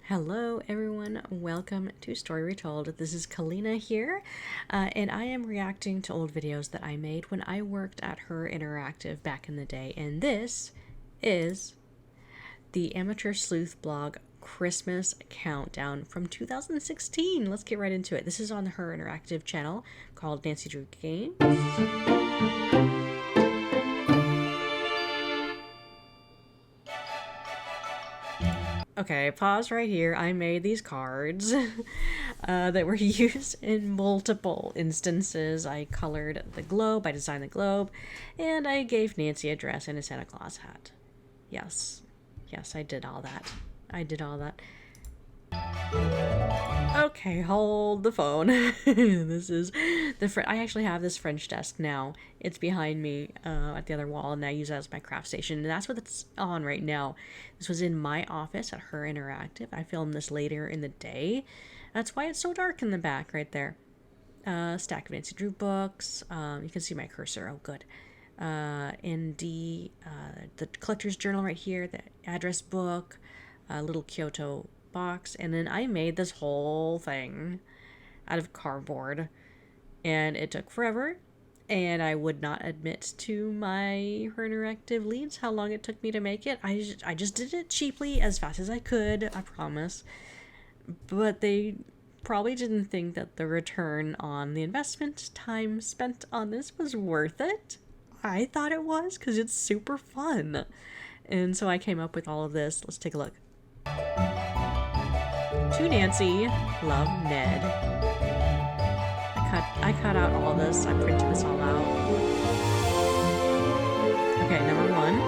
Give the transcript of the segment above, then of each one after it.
Hello everyone, welcome to Story Retold. This is Calina here, and I am reacting to old videos that I made when I worked at Her Interactive back in the day, and this is the Amateur Sleuth Blog Christmas Countdown from 2016. Let's get right into it. This is on the Her Interactive channel called Nancy Drew Games. Okay, pause right here. I made these cards that were used in multiple instances. I colored the globe, I designed the globe, and I gave Nancy a dress and a Santa Claus hat. Yes, I did all that. Okay, hold the phone. This is I actually have this French desk now. It's behind me at the other wall, and I use it as my craft station. And that's what it's on right now. This was in my office at Her Interactive. I filmed this later in the day. That's why it's so dark in the back right there. Stack of Nancy Drew books. You can see my cursor. Oh, good. The collector's journal right here. The address book. Little Kyoto box, and then I made this whole thing out of cardboard, and it took forever, and I would not admit to my Her Interactive leads how long it took me to make it. I just did it cheaply as fast as I could, I promise, but they probably didn't think that the return on the investment time spent on this was worth it. I thought it was, because it's super fun, and so I came up with all of this. Let's take a look. To Nancy, love, Ned. I cut out all this. I printed this all out. Okay, number one.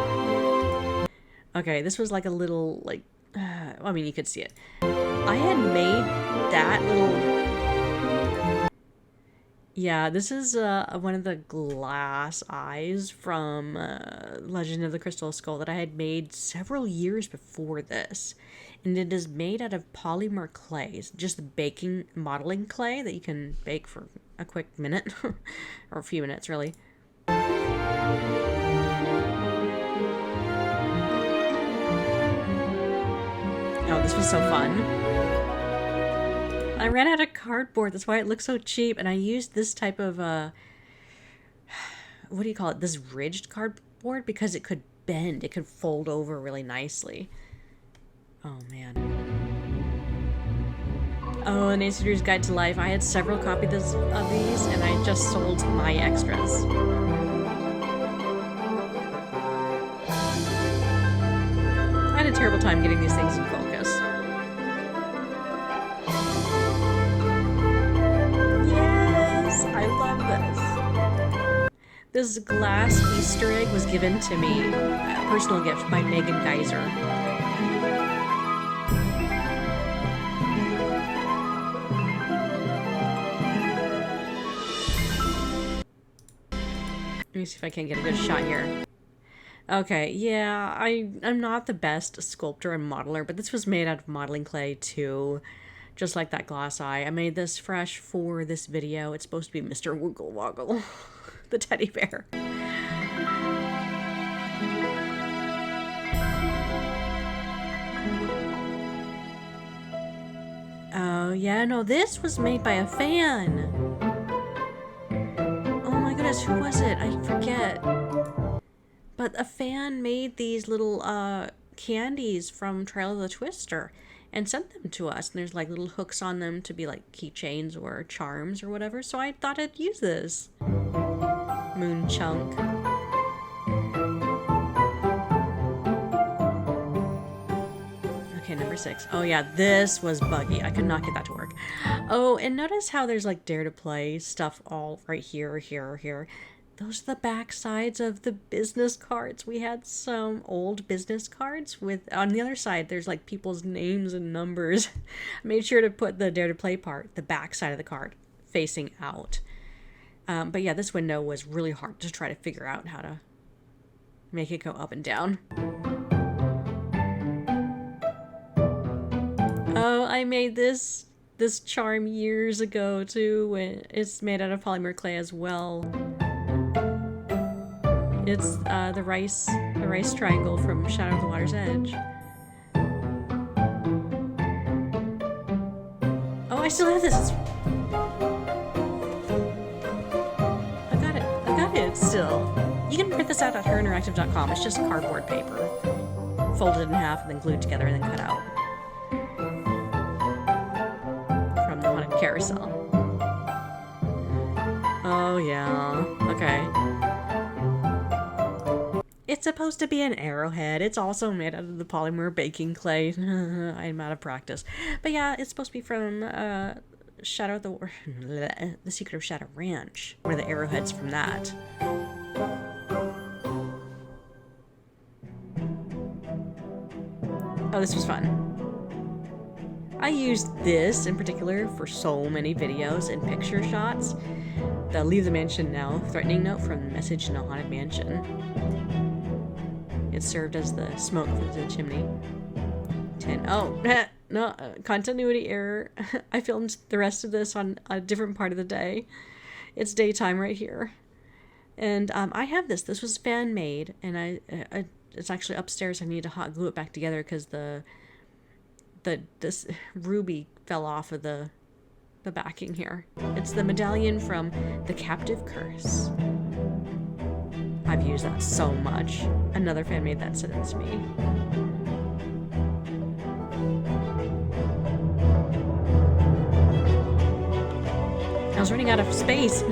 Okay, this was like a little, like, I mean, you could see it. I had made that little... Yeah, this is one of the glass eyes from Legend of the Crystal Skull that I had made several years before this. And it is made out of polymer clay. It's just the baking modeling clay that you can bake for a quick minute. Or a few minutes, really. Oh, this was so fun. I ran out of cardboard. That's why it looks so cheap. And I used this type of, what do you call it? This ridged cardboard, because it could bend. It could fold over really nicely. Oh, man. Oh, Nancy Drew's Guide to Life. I had several copies of these, and I just sold my extras. I had a terrible time getting these things in focus. Yes, I love this. This glass Easter egg was given to me, a personal gift by Megan Geyser. Let me see if I can get a good shot here. Okay, yeah, I'm not the best sculptor and modeler, but this was made out of modeling clay too, just like that glass eye. I made this fresh for this video. It's supposed to be Mr. Woogle Woggle, the teddy bear. Oh yeah, no, this was made by a fan. Who was it? I forget. But a fan made these little candies from Trail of the Twister and sent them to us. And there's like little hooks on them to be like keychains or charms or whatever. So I thought I'd use this. Moon Chunk. Okay, number 6. Oh yeah, this was buggy. I could not get that to work. Oh, and notice how there's like Dare to Play stuff all right here, here. Those are the back sides of the business cards. We had some old business cards with, on the other side, there's like people's names and numbers. I made sure to put the Dare to Play part, the back side of the card, facing out. But yeah, this window was really hard to try to figure out how to make it go up and down. Oh, I made this charm years ago too. It's made out of polymer clay as well. It's the rice triangle from Shadow of the Water's Edge. I still have this. I got it still. You can print this out at herinteractive.com. It's just cardboard paper. Folded in half and then glued together and then cut out. From the Haunted Carousel. Oh yeah, okay. It's supposed to be an arrowhead. It's also made out of the polymer baking clay. I'm out of practice. But yeah, it's supposed to be from The Secret of Shadow Ranch. One of the arrowheads from that. Oh, this was fun. I used this in particular for so many videos and picture shots. The Leave the Mansion Now threatening note from Message in a Haunted Mansion. It served as the smoke for the chimney. Oh, no, continuity error. I filmed the rest of this on a different part of the day. It's daytime right here. And I have this. This was fan made, and it's actually upstairs. I need to hot glue it back together because this ruby fell off of the backing here. It's the medallion from The Captive Curse. I've used that so much. Another fan made that, sent it to me. I was running out of space.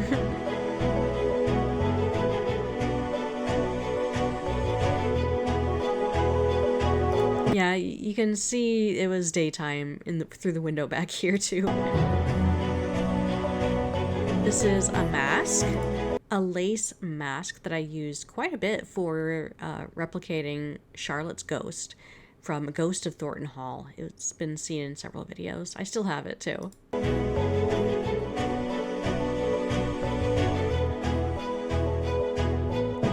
Yeah, you can see it was daytime through the window back here too. This is a mask. A lace mask that I used quite a bit for replicating Charlotte's ghost from Ghost of Thornton Hall. It's been seen in several videos. I still have it too.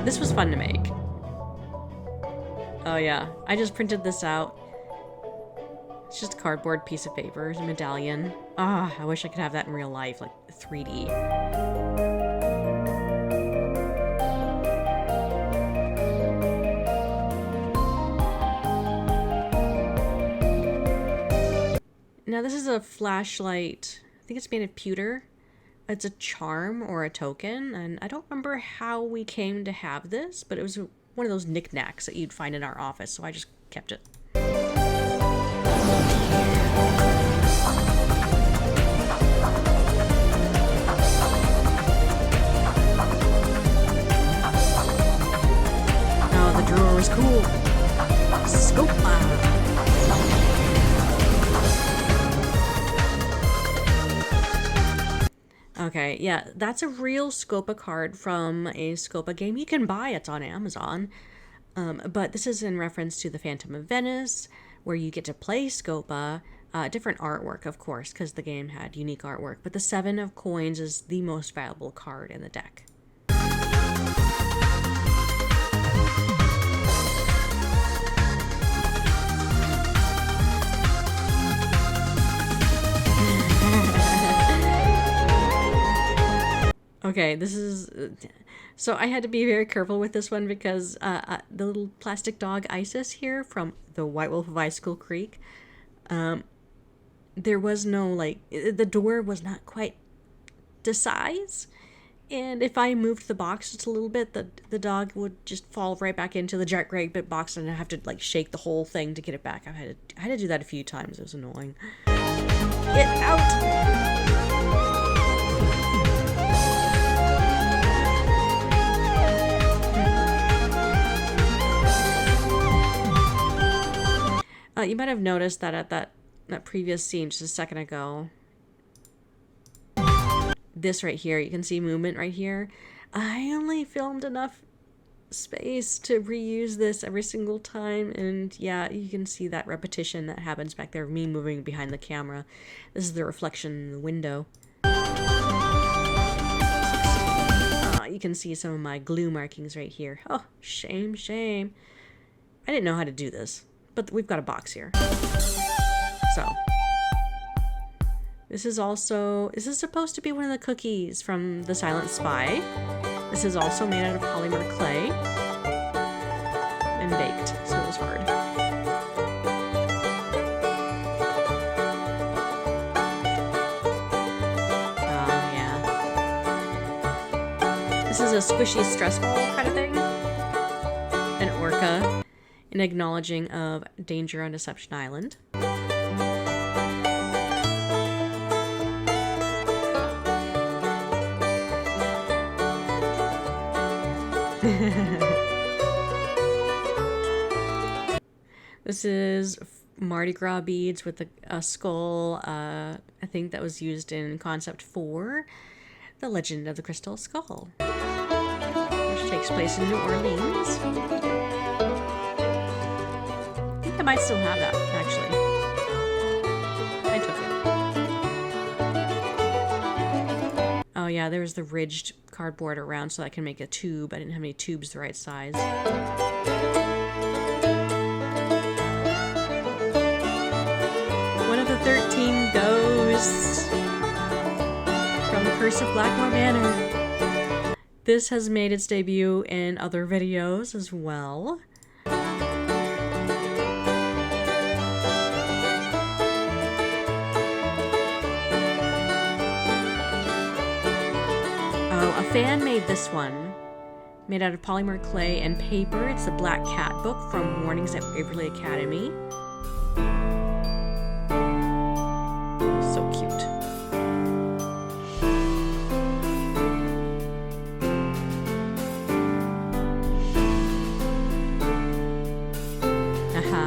This was fun to make. Oh yeah, I just printed this out. It's just a cardboard piece of paper, a medallion. Ah, I wish I could have that in real life, like 3D. Now this is a flashlight. I think it's made of pewter. It's a charm or a token, and I don't remember how we came to have this, but it was one of those knickknacks that you'd find in our office, so I just kept it. Oh, the drawer was cool. Scope. Okay, yeah, that's a real Scopa card from a Scopa game you can buy. It's on Amazon. But this is in reference to the Phantom of Venice, where you get to play Scopa. Different artwork, of course, because the game had unique artwork. But the 7 of coins is the most valuable card in the deck. Okay, this is... So I had to be very careful with this one because the little plastic dog Isis here from the White Wolf of Icicle Creek, there was no, like, the door was not quite to size. And if I moved the box just a little bit, the dog would just fall right back into the great big box, and I'd have to, like, shake the whole thing to get it back. I had to do that a few times. It was annoying. Get out! You might have noticed that at that previous scene just a second ago, this right here, you can see movement right here. I only filmed enough space to reuse this every single time, and yeah, you can see that repetition that happens back there of me moving behind the camera. This is the reflection in the window. You can see some of my glue markings right here. Oh, shame. I didn't know how to do this. But we've got a box here. So. This is supposed to be one of the cookies from The Silent Spy. This is also made out of polymer clay. And baked, so it was hard. This is a squishy stress ball kind of thing. An orca. An acknowledging of danger on Deception Island. This is Mardi Gras beads with a skull, I think that was used in Concept 4, The Legend of the Crystal Skull, which takes place in New Orleans. I think I might still have that, actually. I took it. Oh yeah, there was the ridged cardboard around so I can make a tube. I didn't have any tubes the right size. One of the 13 ghosts from the Curse of Blackmore Manor. This has made its debut in other videos as well. Oh, a fan made this one. Made out of polymer clay and paper. It's the Black Cat book from Warnings at Waverly Academy. So cute. Aha.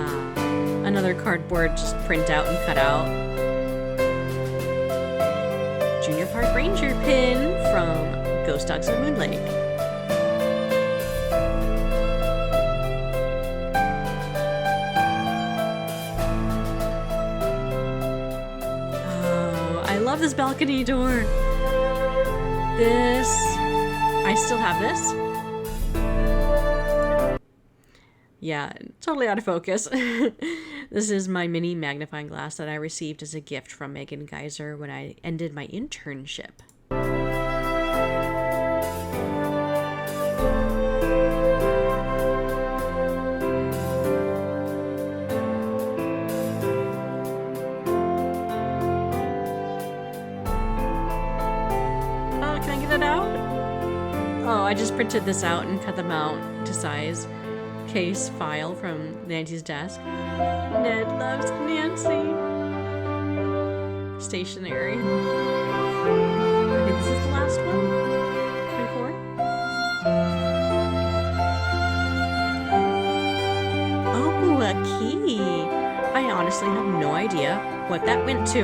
Another cardboard just print out and cut out. Junior Park Ranger pin from Ghost Dogs of Moon Lake. I love this balcony door. This, I still have this. Yeah, totally out of focus. This is my mini magnifying glass that I received as a gift from Megan Geyser when I ended my internship. Oh, I just printed this out and cut them out to size. Case file from Nancy's desk. Ned loves Nancy. Stationery. I think this is the last one. 24. Oh, a key. I honestly have no idea what that went to.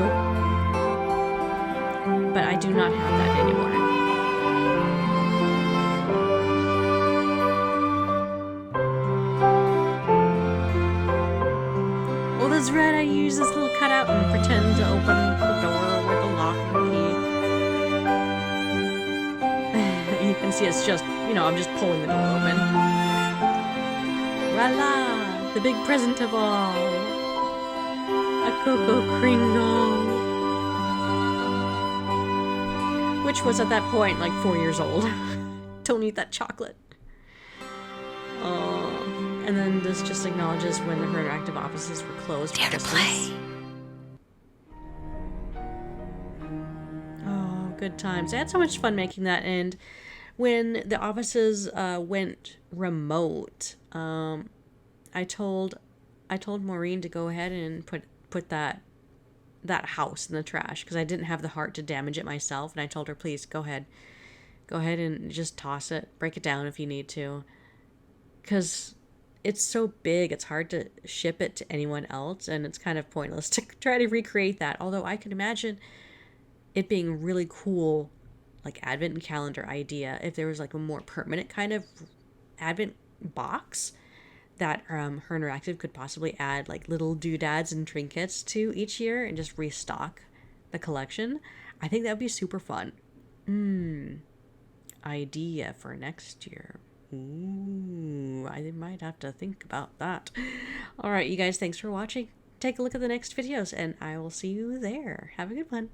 But I do not have that anymore. Red, I use this little cutout and pretend to open the door with a lock and key. You can see it's just, you know, I'm just pulling the door open. Voila! The big present of all. A Cocoa Kringle. Which was at that point like 4 years old. Don't eat that chocolate. And then this just acknowledges when the interactive offices were closed. Dare to play. Oh, good times. I had so much fun making that, and when the offices went remote, I told Maureen to go ahead and put that house in the trash because I didn't have the heart to damage it myself, and I told her, please go ahead and just toss it, break it down if you need to, because it's so big, it's hard to ship it to anyone else, and it's kind of pointless to try to recreate that. Although I can imagine it being a really cool, like, advent calendar idea if there was, like, a more permanent kind of advent box that Her Interactive could possibly add, like, little doodads and trinkets to each year and just restock the collection. I think that would be super fun. Idea for next year. Ooh, I might have to think about that. All right, you guys, thanks for watching. Take a look at the next videos, and I will see you there. Have a good one.